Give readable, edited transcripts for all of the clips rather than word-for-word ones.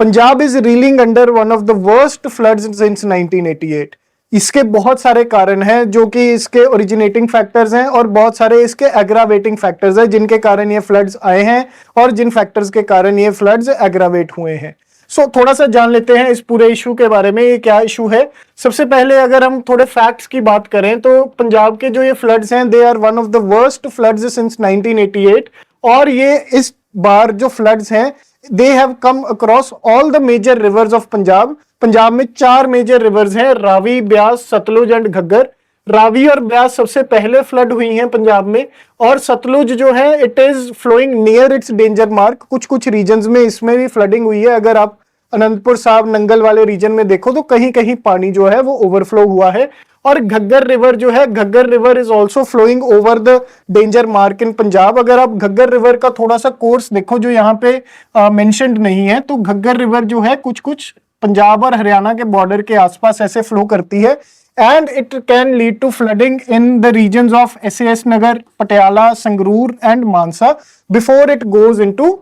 Punjab is railing under one of the worst floods since 1988। इसके बहुत सारे कारण हैं जो कि इसके ओरिजिनेटिंग फैक्टर्स हैं और बहुत सारे इसके एग्रावेटिंग फैक्टर्स हैं जिनके कारण ये फ्लड्स आए हैं और जिन फैक्टर्स के कारण ये फ्लड्स एग्रावेट हुए हैं। सो थोड़ा सा जान लेते हैं इस पूरे इशू के बारे में, ये क्या इशू है। सबसे पहले अगर हम थोड़े फैक्ट्स की बात करें तो पंजाब के जो ये फ्लड्स हैं they are one of the worst floods since 1988। और ये इस बार जो फ्लड्स हैं they have come across all the major rivers of Punjab. Punjab में 4 मेजर रिवर्स हैं, रावी, ब्यास, सतलुज एंड घग्गर। रावी और ब्यास सबसे पहले फ्लड हुई हैं पंजाब में, और सतलुज जो है it is flowing near its danger mark. कुछ कुछ रीजन्स में इसमें भी फ्लडिंग हुई है। अगर आप अनंतपुर साहब, नंगल वाले रीजन में देखो तो कहीं कहीं पानी जो है वो ओवरफ्लो हुआ है। और घग्गर रिवर जो है, Ghaggar river is also flowing over the danger mark in Punjab. अगर आप घग्गर रिवर का थोड़ा सा कोर्स देखो जो यहाँ पे मेंशन्ड नहीं है, तो घग्गर रिवर जो है कुछ कुछ पंजाब और हरियाणा के बॉर्डर के आसपास ऐसे फ्लो करती है, and it can lead to flooding in the regions of SAS Nagar, Patiala, Sangrur and Mansa before it goes into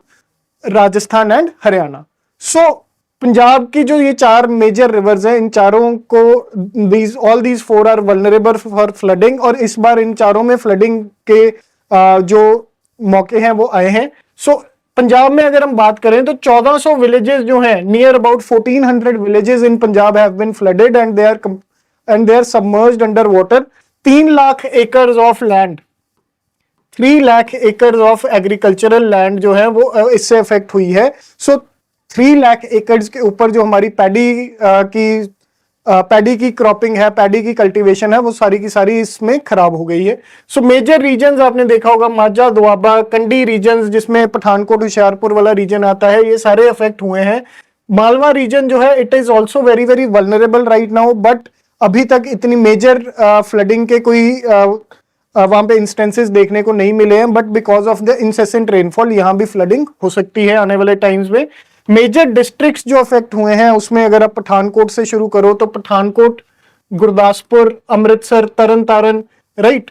Rajasthan and Haryana. So Punjab की जो ये 4 मेजर रिवर्स हैं, इन चारों को all these 4 are vulnerable for flooding, और इस बार इन चारों में फ्लडिंग के जो मौके हैं वो आए हैं। सो पंजाब में अगर हम बात करें तो 1400 विलेजेस जो हैं, near about 1400 villages in Punjab have been flooded and they are submerged under water. 3 lakh acres of land, 3 lakh acres of agricultural land जो है वो इससे अफेक्ट हुई है। सो 3 लाख एकड़ के ऊपर जो हमारी पैडी की क्रॉपिंग है, पैडी की कल्टीवेशन है, वो सारी की सारी इसमें खराब हो गई है। सो मेजर रीजन्स आपने देखा होगा, माझा, दोआबा, कंडी रीजन्स जिसमें पठानकोट, होशियारपुर वाला रीजन आता है, ये सारे अफेक्ट हुए हैं। मालवा रीजन जो है it is also very very vulnerable right now, but अभी तक इतनी मेजर फ्लडिंग के कोई वहां पे इंस्टेंसेस देखने को नहीं मिले हैं, but because of the incessant rainfall यहां भी फ्लडिंग हो सकती है आने वाले टाइम्स में। मेजर डिस्ट्रिक्ट्स जो अफेक्ट हुए हैं उसमें अगर आप पठानकोट से शुरू करो तो पठानकोट, गुरदासपुर, अमृतसर, तरन तारण, राइट,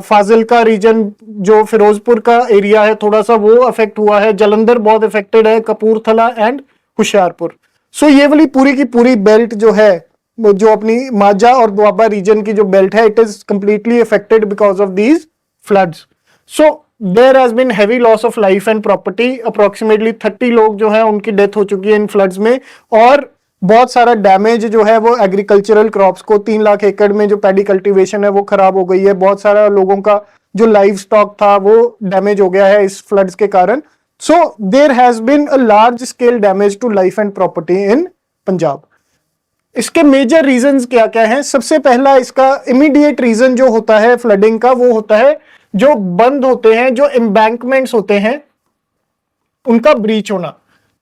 फाजिलका रीजन जो फिरोजपुर का एरिया है थोड़ा सा वो अफेक्ट हुआ है, जलंधर बहुत अफेक्टेड है, कपूरथला एंड होशियारपुर। सो ये वाली पूरी की पूरी बेल्ट जो है, जो अपनी माझा और दोआबा रीजन की जो बेल्ट है, it is completely affected because of these floods. So there has been heavy loss of life and property. Approximately 30 लोग जो हैं उनकी डेथ हो चुकी है इन फ्लड्स में, और बहुत सारा डैमेज जो है वो एग्रीकल्चरल क्रॉप्स को, 3 लाख एकड़ में जो पैडी कल्टीवेशन है वो खराब हो गई है। बहुत सारा लोगों का जो लाइव स्टॉक था वो डैमेज हो गया है इस फ्लड्स के कारण। So there has been a large scale damage to life and property in Punjab. इसके मेजर रीजंस क्या क्या हैं? सबसे पहला इसका इमीडिएट रीजन जो होता है फ्लडिंग का, वो होता है जो बंद होते हैं, जो एम्बैंकमेंट्स होते हैं उनका ब्रीच होना।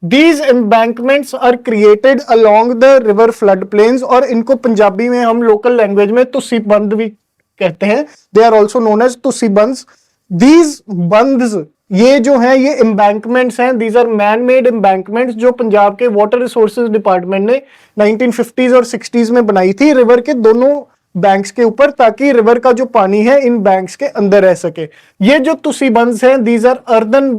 These embankments are created along the river flood plains, और इनको पंजाबी में हम लोकल लैंग्वेज में तुसी बंद भी कहते हैं। They are also known as तुसी बंद। These बंद्स ये जो हैं ये embankments हैं, these are man-made embankments जो पंजाब के वाटर रिसोर्सेज डिपार्टमेंट ने 1950s और 60s में बनाई थी रिवर के दोनों बैंक्स के ऊपर, ताकि रिवर का जो पानी है इन बैंक्स के अंदर रह सके। ये जो तुसी बंद्स हैं दीज आर अर्दन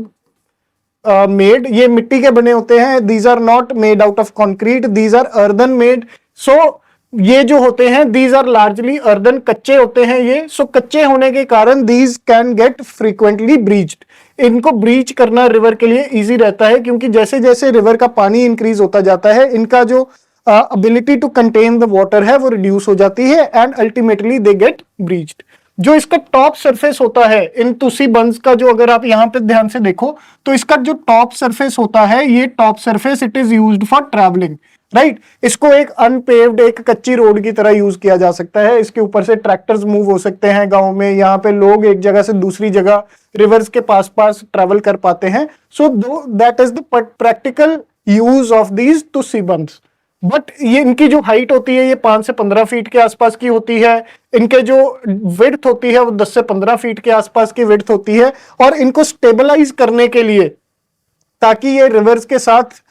मेड, ये मिट्टी के बने होते हैं। These are not made out of concrete, these are earthen made. So ये जो होते हैं दीज आर लार्जली अर्दन, कच्चे होते हैं ये। सो कच्चे होने के कारण these can get frequently breached. इनको ब्रीच करना रिवर के लिए इजी रहता है, क्योंकि जैसे जैसे रिवर का पानी इंक्रीज होता जाता है इनका जो ability to contain the water है वो रिड्यूस हो जाती है, and ultimately they get breached. जो इसका टॉप सरफेस होता है इन तुसी बंद्स का, जो अगर आप यहाँ पे ध्यान से देखो तो इसका जो टॉप सरफेस होता है, ये top surface it is used for travelling, right. इसको एक अनपेव्ड, एक कच्ची रोड की तरह यूज किया जा सकता है। इसके ऊपर से ट्रैक्टर्स मूव हो सकते हैं गांव में, यहाँ पे लोग एक जगह से दूसरी जगह रिवर्स के पास पास ट्रैवल कर पाते हैं। सो that is the practical use of these तुसी बंद्स। बट ये इनकी जो हाइट होती है ये 5 से 15 फीट के आसपास की होती है। इनके जो विड्थ होती है वो 10 से 15 फीट के आसपास की विड्थ होती है, और इनको स्टेबलाइज करने के लिए, ताकि ये रिवर्स के साथ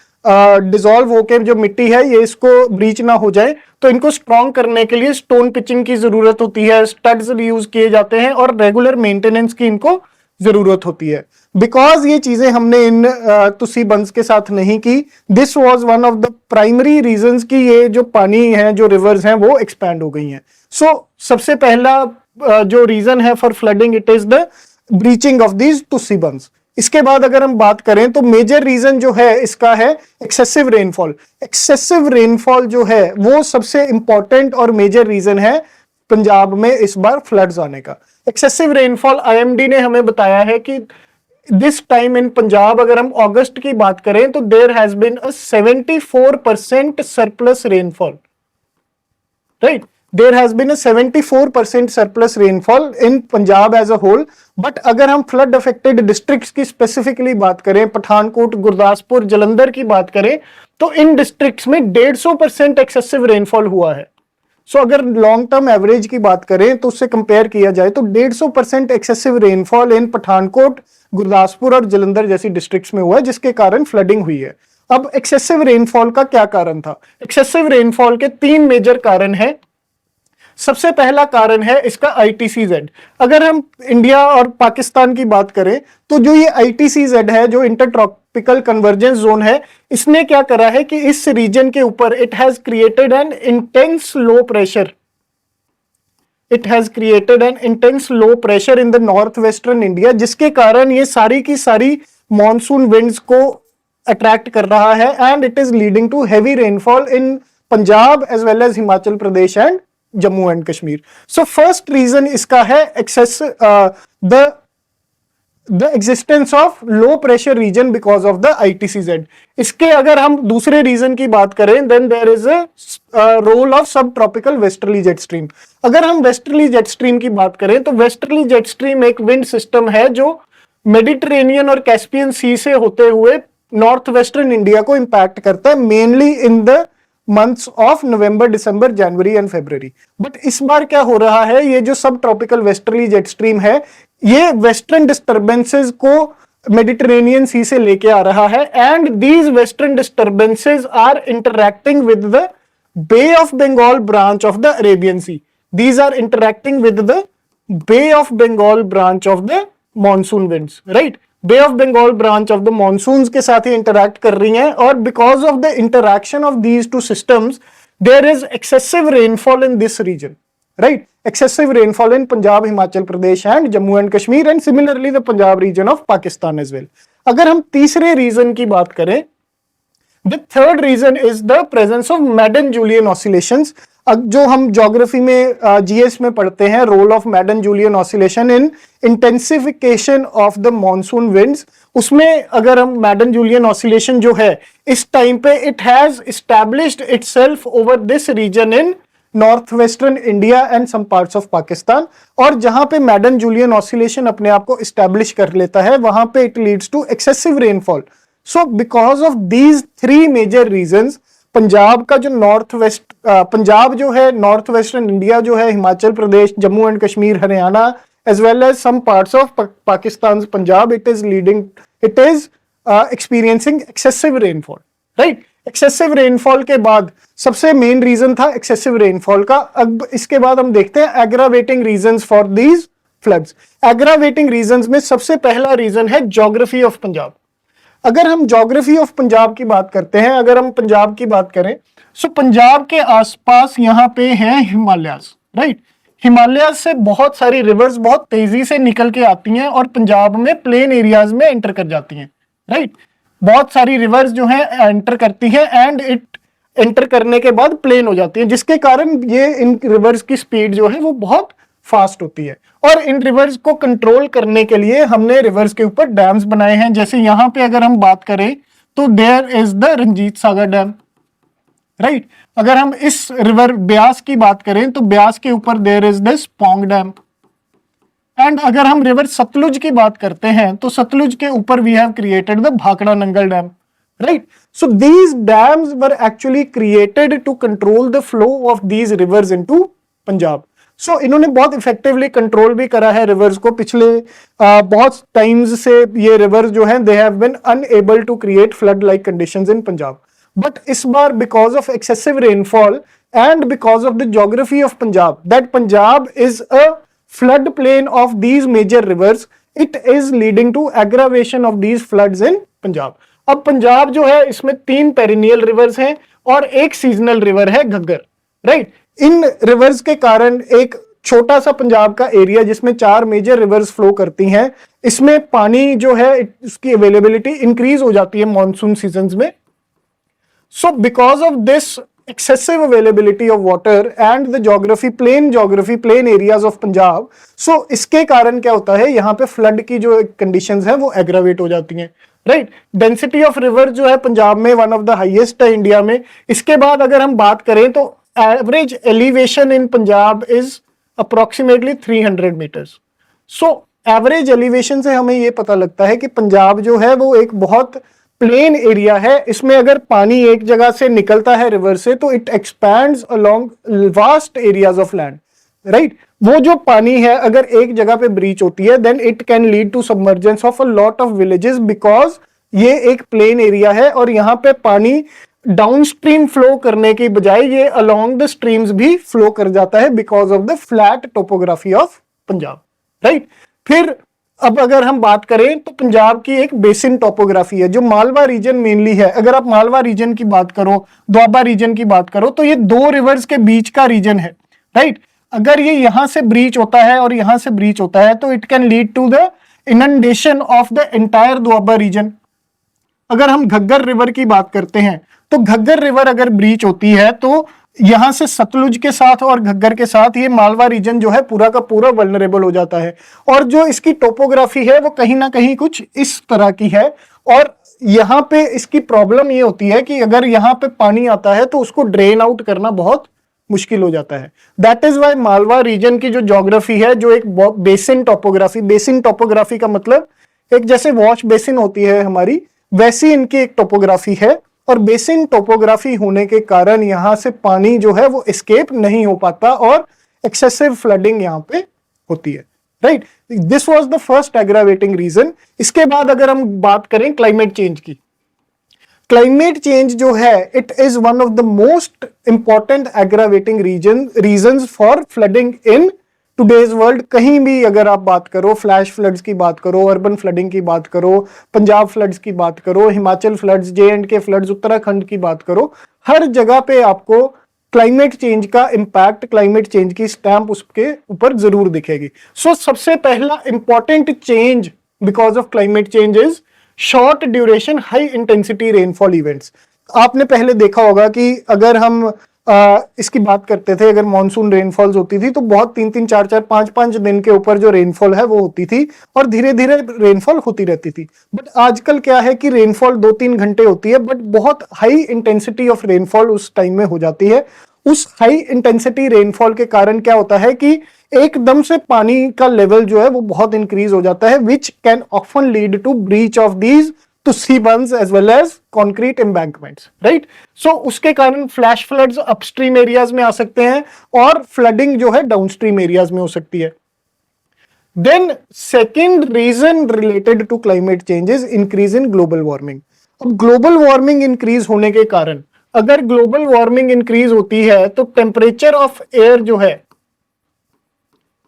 डिसॉल्व होकर जो मिट्टी है ये इसको ब्रीच ना हो जाए, तो इनको स्ट्रॉन्ग करने के लिए स्टोन पिचिंग की जरूरत होती है, स्टड्स यूज किए जाते हैं, और रेगुलर मेंटेनेंस की इनको जरूरत होती है। बिकॉज ये चीजें हमने इन तुसी बंस के साथ नहीं की, this was one of the primary reasons कि ये जो पानी है, जो रिवर्स हैं, वो एक्सपैंड हो गई हैं। सो सबसे पहला जो रीजन है for flooding, it is the breaching of these तुसी बंस। इसके बाद अगर हम बात करें तो मेजर रीजन जो है इसका है एक्सेसिव रेनफॉल। एक्सेसिव रेनफॉल जो है वो सबसे इंपॉर्टेंट और मेजर रीजन है पंजाब में इस बार फ्लड्स आने का। एक्सेसिव रेनफॉल आईएमडी ने हमें बताया है कि दिस टाइम इन पंजाब, अगर हम अगस्त की बात करें तो there has been a 74% surplus rainfall, right. There has been a 74% surplus rainfall in Punjab as a whole. But अगर हम फ्लड अफेक्टेड डिस्ट्रिक्ट्स की स्पेसिफिकली बात करें, पठानकोट, गुरदासपुर, जलंधर की बात करें, तो इन डिस्ट्रिक्ट्स में 150% एक्सेसिव रेनफॉल हुआ है। सो अगर लॉन्ग टर्म एवरेज की बात करें तो उससे कंपेयर किया जाए तो 150% एक्सेसिव रेनफॉल इन पठानकोट, गुरदासपुर और जलंधर जैसी डिस्ट्रिक्ट्स में हुआ है, जिसके कारण फ्लडिंग हुई है। अब एक्सेसिव रेनफॉल का क्या कारण था? एक्सेसिव रेनफॉल के 3 मेजर कारण हैं। सबसे पहला कारण है इसका ITCZ। अगर हम इंडिया और पाकिस्तान की बात करें तो जो ये ITCZ है, जो इंटर ट्रॉपिकल कन्वर्जेंस जोन है, इसने क्या करा है कि इस रीजन के ऊपर it has created an intense low pressure. It has created an intense low pressure in the north western India, जिसके कारण ये सारी की सारी मॉनसून विंड्स को अट्रैक्ट कर रहा है and it is leading to heavy rainfall in Punjab as well as Himachal Pradesh and Jammu and Kashmir. So first reason इसका है excess the existence of low pressure region because of the ITCZ। इसके अगर हम दूसरे रीजन की बात करें then there is a role of sub tropical westerly jet stream. अगर हम वेस्टर्ली जेट स्ट्रीम की बात करें तो वेस्टर्ली जेट स्ट्रीम एक विंड सिस्टम है जो मेडिटेरेनियन और कैस्पियन सी से होते हुए नॉर्थ वेस्टर्न इंडिया को इंपैक्ट करता है, mainly in the months of November, December, January and February. But इस बार क्या हो रहा है, ये जो सब ट्रॉपिकल वेस्टर्ली जेट स्ट्रीम है, ये वेस्टर्न डिस्टर्बेंसेस को मेडिटेरेनियन सी से लेके आ रहा है and these western disturbances are interacting with the Bay of Bengal branch of the Arabian sea. These are interacting with the Bay of Bengal branch of the monsoon winds, right. Bay of Bengal branch of the monsoons के साथ ही interact कर रही हैं और because of the interaction of these two systems there is excessive rainfall in this region, right. Excessive rainfall in Punjab, Himachal Pradesh and Jammu and Kashmir and similarly the Punjab region of Pakistan as well. अगर हम तीसरे रीजन की बात करें, the third region is the presence of Madden Julian oscillations. जो हम geography में GS में पढ़ते हैं, role of Madden Julian oscillation in intensification of the monsoon winds, उसमें अगर हम मैडन-जूलियन ऑसिलेशन जो है इस टाइम पे it has established itself over this region in north western India and some parts of Pakistan. और जहां पे मैडन-जूलियन ऑसिलेशन अपने आप को एस्टैब्लिश कर लेता है वहां पे it leads to excessive rainfall. So because of these 3 major reasons Punjab का जो नॉर्थ वेस्ट पंजाब जो है, नॉर्थ वेस्टर्न इंडिया जो है, Himachal Pradesh, Jammu and Kashmir, Haryana as well as some parts of Pakistan Punjab, it is experiencing excessive rainfall, right. Excessive rainfall के बाद सबसे main reason था एक्सेसिव रेनफॉल का। अब इसके बाद हम देखते हैं aggravating reasons for these floods. Aggravating reasons में सबसे पहला रीजन है ज्योग्राफी ऑफ पंजाब। अगर हम ज्योग्राफी ऑफ पंजाब की बात करते हैं, अगर हम पंजाब की बात करें, सो पंजाब के आसपास यहाँ पे हैं हिमालयाज, राइट। हिमालयाज से बहुत सारी रिवर्स बहुत तेजी से निकल के आती हैं और पंजाब में प्लेन एरियाज में एंटर कर जाती हैं, राइट। बहुत सारी रिवर्स जो है एंटर करती हैं एंड इट एंटर करने के बाद प्लेन हो जाती है, जिसके कारण ये इन रिवर्स की स्पीड जो है वो बहुत फास्ट होती है। और इन रिवर्स को कंट्रोल करने के लिए हमने रिवर्स के ऊपर डैम्स बनाए हैं। जैसे यहाँ पे अगर हम बात करें तो there is the Ranjit Sagar dam, right. अगर हम इस रिवर ब्यास की बात करें तो ब्यास के ऊपर there is this Pong dam. And अगर हम रिवर सतलुज की बात करते हैं तो सतलुज के ऊपर we have created the Bhakra Nangal dam, right. So these dams were actually created to control the flow of these rivers into Punjab. So इन्होंने बहुत इफेक्टिवली कंट्रोल भी करा है रिवर्स को। पिछले बहुत टाइम्स से ये रिवर्स जो हैं they have been unable to create flood like conditions in Punjab. But इस बार because of excessive rainfall and because of the geography of Punjab, that Punjab is a flood plain of these major rivers, it is leading to aggravation of these floods in Punjab. अब पंजाब जो है इसमें 3 perennial rivers हैं और एक seasonal river है Ghaggar, right. इन reverse के कारण एक छोटा सा पंजाब का एरिया जिसमें 4 मेजर रिवर्स फ्लो करती हैं, इसमें पानी जो है इसकी अवेलेबिलिटी इंक्रीज हो जाती है मॉनसून सीजन्स में। सो because of this excessive availability of water and the plain areas of Punjab, so इसके कारण क्या होता है, यहाँ पे फ्लड की जो कंडीशंस हैं वो एग्रावेट हो जाती हैं, राइट। डेंसिटी ऑफ रिवर जो है पंजाब में वन ऑफ द हाईएस्ट है इंडिया में। इसके बाद अगर हम बात करें तो average elevation in Punjab is approximately 300 metres. सो एवरेज एलिवेशन से हमें ये पता लगता है कि पंजाब जो है वो एक बहुत प्लेन एरिया है। इसमें अगर पानी एक जगह से निकलता है रिवर से तो it expands along vast areas of land, right. वो जो पानी है अगर एक जगह पे ब्रीच होती है then it can lead to submergence of a lot of villages, because ये एक प्लेन एरिया है और यहाँ पे पानी डाउनस्ट्रीम फ्लो करने की बजाय ये अलोंग द स्ट्रीम्स भी फ्लो कर जाता है because of the flat topography of Punjab, right. फिर अब अगर हम बात करें तो पंजाब की एक बेसिन टोपोग्राफी है जो मालवा रीजन मेनली है। अगर आप मालवा रीजन की बात करो, दोआबा रीजन की बात करो तो ये 2 रिवर्स के बीच का रीजन है, राइट। अगर ये यहां से ब्रीच होता है और यहां से ब्रीच होता है तो it can lead to the inundation of the entire Doaba region. अगर हम घग्गर रिवर की बात करते हैं तो घग्गर रिवर अगर ब्रीच होती है तो यहां से सतलुज के साथ और घग्गर के साथ ये मालवा रीजन जो है पूरा का पूरा वल्नरेबल हो जाता है। और जो इसकी टोपोग्राफी है वो कहीं ना कहीं कुछ इस तरह की है और यहाँ पे इसकी प्रॉब्लम ये होती है कि अगर यहाँ पे पानी आता है तो उसको ड्रेन आउट करना बहुत मुश्किल हो जाता है। That is why Malwa region की जो ज्योग्राफी है जो एक बेसिन टोपोग्राफी का मतलब एक जैसे वॉश बेसिन होती है हमारी, वैसी इनकी एक टोपोग्राफी है और बेसिन टोपोग्राफी होने के कारण यहां से पानी जो है वो एस्केप नहीं हो पाता और एक्सेसिव फ्लडिंग यहां पे होती है, right. This was the first aggravating reason. इसके बाद अगर हम बात करें क्लाइमेट चेंज की, क्लाइमेट चेंज जो है it is one of the most important aggravating reasons for flooding in today's world. कहीं भी अगर आप बात करो, फ्लैश फ्लड्स की बात करो, अर्बन फ्लडिंग की बात करो, पंजाब फ्लड्स की बात करो, Himachal floods, J&K floods, Uttarakhand की बात करो, हर जगह पे आपको क्लाइमेट चेंज का इंपैक्ट, क्लाइमेट चेंज की स्टैंप उसके ऊपर जरूर दिखेगी। सो सबसे पहला important change because of climate change is short duration high intensity rainfall events. आपने पहले देखा होगा कि अगर हम इसकी बात करते थे, अगर मॉनसून रेनफॉल्स होती थी तो बहुत 3-3, 4-4, 5-5 दिन के ऊपर जो रेनफॉल है वो होती थी और धीरे धीरे रेनफॉल होती रहती थी। बट आजकल क्या है कि रेनफॉल 2-3 घंटे होती है बट बहुत हाई इंटेंसिटी ऑफ रेनफॉल उस टाइम में हो जाती है। उस हाई इंटेंसिटी रेनफॉल के कारण क्या होता है कि एकदम से पानी का लेवल जो है वो बहुत इंक्रीज हो जाता है, which can often lead to breach of these to sea bunds as well as concrete embankments, right? So उसके कारण फ्लैश फ्लड्स अपस्ट्रीम एरियाज में आ सकते हैं और फ्लडिंग जो है डाउनस्ट्रीम एरियाज में हो सकती है। Then second region related to climate changes increase in global warming. अब ग्लोबल वार्मिंग इंक्रीज होने के कारण, अगर ग्लोबल वार्मिंग इंक्रीज होती है तो टेम्परेचर ऑफ एयर जो है,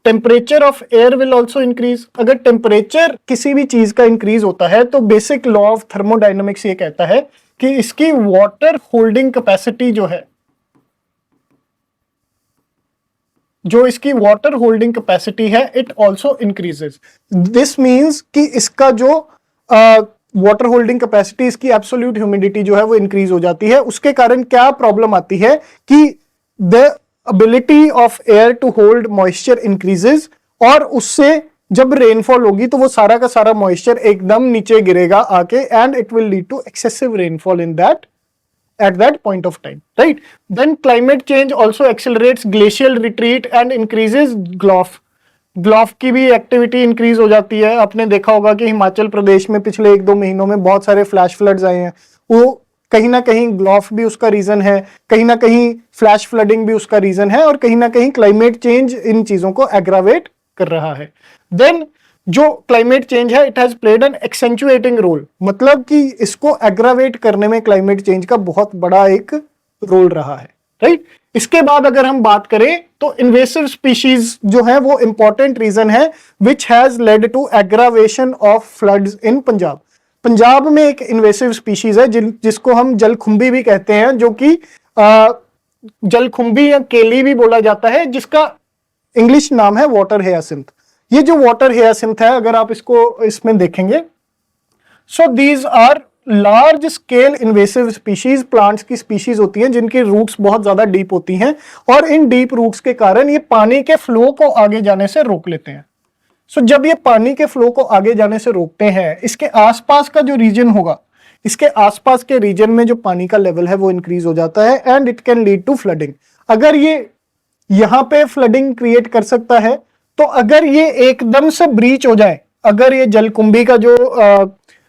temperature of air will also increase. अगर टेम्परेचर किसी भी चीज का इंक्रीज होता है तो बेसिक लॉ ऑफ थर्मोडायनेमिक्स ये कहता है कि इसकी वाटर होल्डिंग कैपेसिटी जो है, जो इसकी वाटर होल्डिंग कैपेसिटी है it also increases. This means कि इसका जो वाटर होल्डिंग कैपेसिटी, इसकी एब्सोल्यूट ह्यूमिडिटी जो है वो इंक्रीज हो जाती है। उसके कारण क्या प्रॉब्लम आती है कि the ability of air to hold moisture increases और उससे जब रेनफॉल होगी तो वो सारा का सारा मॉइस्चर एकदम नीचे गिरेगा आके and it will lead to excessive rainfall in that at that point of time, right? Then climate change also accelerates glacial retreat and increases GLOF की भी एक्टिविटी इंक्रीज हो जाती है। आपने देखा होगा कि हिमाचल प्रदेश में पिछले 1-2 महीनों में बहुत सारे फ्लैश फ्लड्स आए हैं, वो कहीं ना कहीं ग्लॉफ भी उसका रीजन है, कहीं ना कहीं फ्लैश फ्लडिंग भी उसका रीजन है और कहीं ना कहीं क्लाइमेट चेंज इन चीजों को एग्रावेट कर रहा है। देन जो क्लाइमेट चेंज है it has played an accentuating role, मतलब कि इसको एग्रावेट करने में क्लाइमेट चेंज का बहुत बड़ा एक रोल रहा है, राइट। इसके बाद अगर हम बात करें तो इन्वेसिव स्पीशीज जो है वो इंपॉर्टेंट रीजन है which has led to aggravation of floods in Punjab. Punjab में एक इन्वेसिव स्पीशीज है जिसको हम जलखुंभी भी कहते हैं, जो कि जलखुंभी या केली भी बोला जाता है, जिसका इंग्लिश नाम है वाटर हियासिंथ। ये जो वाटर हियासिंथ है, अगर आप इसको इसमें देखेंगे, so these are large scale invasive species, plants की स्पीशीज होती हैं जिनकी रूट्स बहुत ज्यादा डीप होती हैं, और इन डीप रूट्स के कारण ये पानी के फ्लो को आगे जाने से रोक लेते हैं। सो जब ये पानी के फ्लो को आगे जाने से रोकते हैं, इसके आसपास का जो रीजन होगा, इसके आसपास के रीजन में जो पानी का लेवल है वो इंक्रीज हो जाता है and it can lead to flooding. अगर ये यहां पे फ्लडिंग क्रिएट कर सकता है, तो अगर ये एकदम से ब्रीच हो जाए, अगर ये जलकुंभी का जो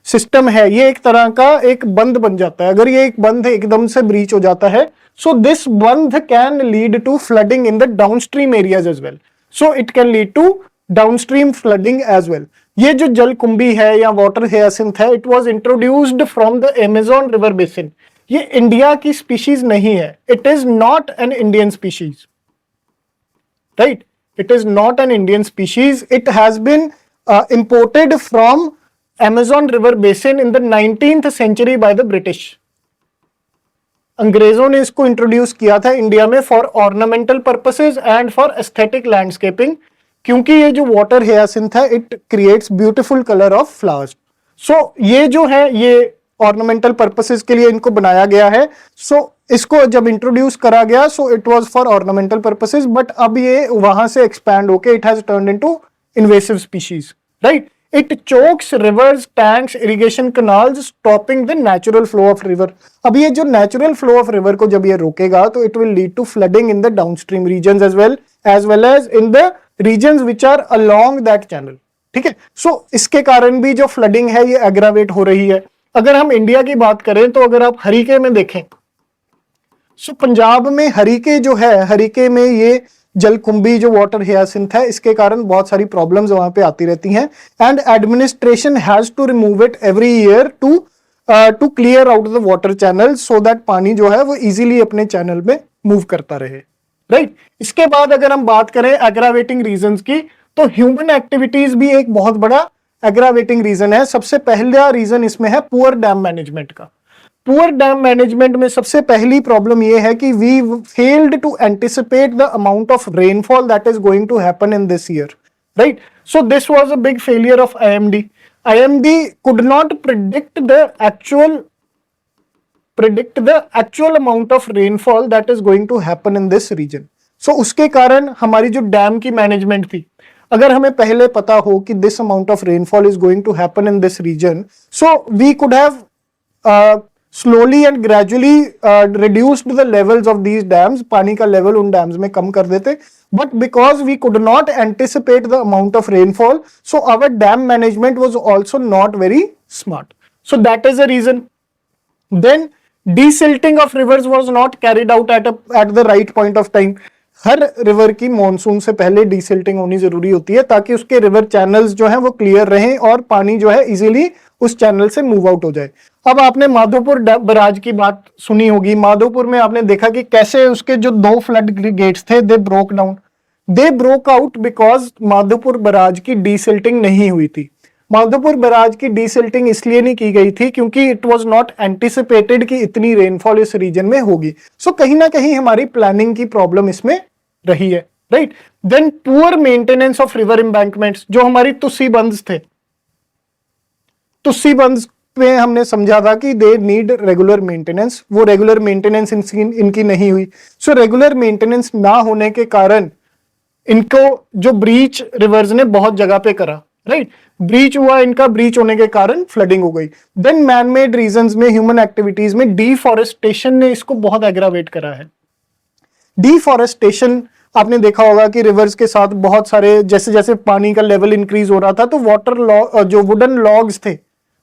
सिस्टम है ये एक तरह का एक बंद बन जाता है, अगर ये एक बंद एकदम से ब्रीच हो जाता है, so this bund can lead to flooding in the downstream areas as well. So it can lead to downstream flooding as well. ये जो जलकुंभी है या वाटर हियासिंथ है, it was introduced from the Amazon river basin. ये India की स्पीशीज नहीं है, it is not an Indian species, right, it is not an Indian species. It has been imported from Amazon River Basin in the 19th century by the British. अंग्रेजों ने इसको introduce किया था इंडिया में for ornamental purposes and for aesthetic landscaping, क्योंकि ये जो water hyacinth है it creates beautiful colour of flowers. So ये जो है ये ऑर्नामेंटल पर्पसेस के लिए इनको बनाया गया है। सो इसको जब इंट्रोड्यूस करा गया, so it was for ornamental purposes, but अब ये वहां से एक्सपैंड होके it has turned into invasive species, right. It chokes reverse, tanks, irrigation canals, stopping the natural flow of river. अब ये जो नेचुरल फ्लो ऑफ रिवर को जब ये रोकेगा, तो it will lead to flooding in the downstream regions as well as in the regions which are along that channel, ठीक है। सो इसके कारण भी जो फ्लडिंग है ये एग्रावेट हो रही है। अगर हम इंडिया की बात करें, तो अगर आप हरीके में देखें, सो पंजाब में हरीके जो है, हरीके में ये जलकुंभी जो वाटर हियासिंथ है, इसके कारण बहुत सारी प्रॉब्लम्स वहां पे आती रहती हैं and administration has to remove it every year to clear out the water channel, so that पानी जो है वो इजीली अपने चैनल में मूव करता रहे, राइट। इसके बाद अगर हम बात करें एग्रावेटिंग रीजंस की, तो ह्यूमन एक्टिविटीज भी एक बहुत बड़ा एग्रावेटिंग रीजन है। सबसे पहला रीजन इसमें है पुअर डैम मैनेजमेंट का। पुअर डैम मैनेजमेंट में सबसे पहली प्रॉब्लम यह है कि we failed to anticipate the amount of rainfall that is going to happen in this year, right. So this was a big failure of IMD. IMD could not predict the actual amount of rainfall that is going to happen in this region. So उसके कारण हमारी जो dam की management थी, अगर हमें पहले पता हो कि this amount of rainfall is going to happen in this region, so we could have slowly and gradually reduced the levels of these dams, पानी का लेवल उन डैम्स में कम कर देते, but because we could not anticipate the amount of rainfall, so our dam management was also not very smart, so that is a reason. Then desilting of rivers was not carried out at the right point of time. Her river की monsoon से पहले desilting होनी जरूरी होती है, ताकि उसके river channels जो हैं वो क्लियर रहें और पानी जो है इजीली उस चैनल से मूव आउट हो जाए। अब आपने माधोपुर बराज की बात सुनी होगी। माधोपुर में आपने देखा कि कैसे उसके जो 2 फ्लड गेट्स थे they broke down, they broke out because Madhopur barrage की डीसिल्टिंग नहीं हुई थी। माधोपुर बराज की डीसिल्टिंग इसलिए नहीं की गई थी क्योंकि इट वाज नॉट एंटिसिपेटेड कि इतनी रेनफॉल इस रीजन में होगी। सो कहीं ना कहीं हमारी प्लानिंग की प्रॉब्लम इसमें रही है, right. Then poor maintenance of river embankments, जो हमारी तुस्सी बंध्स थे, तुस्सी बंध्स में हमने समझा था कि दे नीड रेगुलर मेंटेनेंस, वो रेगुलर मेंटेनेंस इनकी नहीं हुई। सो रेगुलर मेंटेनेंस ना होने के कारण इनको जो ब्रीच रिवर्स ने बहुत जगह पे करा, राइट, ब्रीच हुआ, इनका ब्रीच होने के कारण फ्लडिंग हो गई। देन मैन मेड रीजंस में, ह्यूमन एक्टिविटीज में डिफॉरेस्टेशन ने इसको बहुत एग्रावेट करा है। डिफॉरेस्टेशन आपने देखा होगा कि रिवर्स के साथ बहुत सारे, जैसे जैसे पानी का लेवल इंक्रीज हो रहा था, तो वाटर जो वुडन लॉग्स थे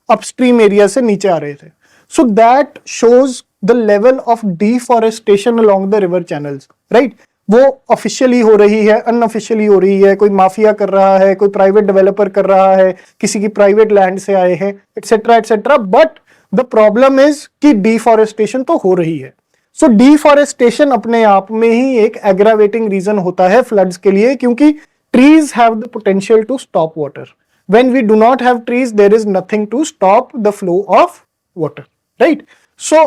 अपस्ट्रीम एरिया से नीचे आ रहे थे। So that shows the level of deforestation along the river channels, right. वो ऑफिशियली हो रही है, अनऑफिशियली हो रही है, कोई माफिया कर रहा है, कोई प्राइवेट डेवलपर कर रहा है, किसी की प्राइवेट लैंड से आए हैं, etcetera etcetera, but the problem is कि डिफॉरेस्टेशन तो हो रही है। सो डिफॉरेस्टेशन अपने आप में ही एक एग्रावेटिंग रीजन होता है फ्लड्स के लिए, क्योंकि trees have the potential to stop water. When we do not have trees, there is nothing to stop the flow of water, right? So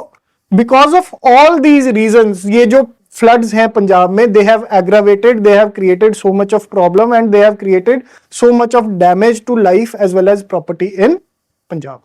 because of all these reasons, ये जो floods हैं पंजाब में, they have aggravated, they have created so much of problem and they have created so much of damage to life as well as property in Punjab.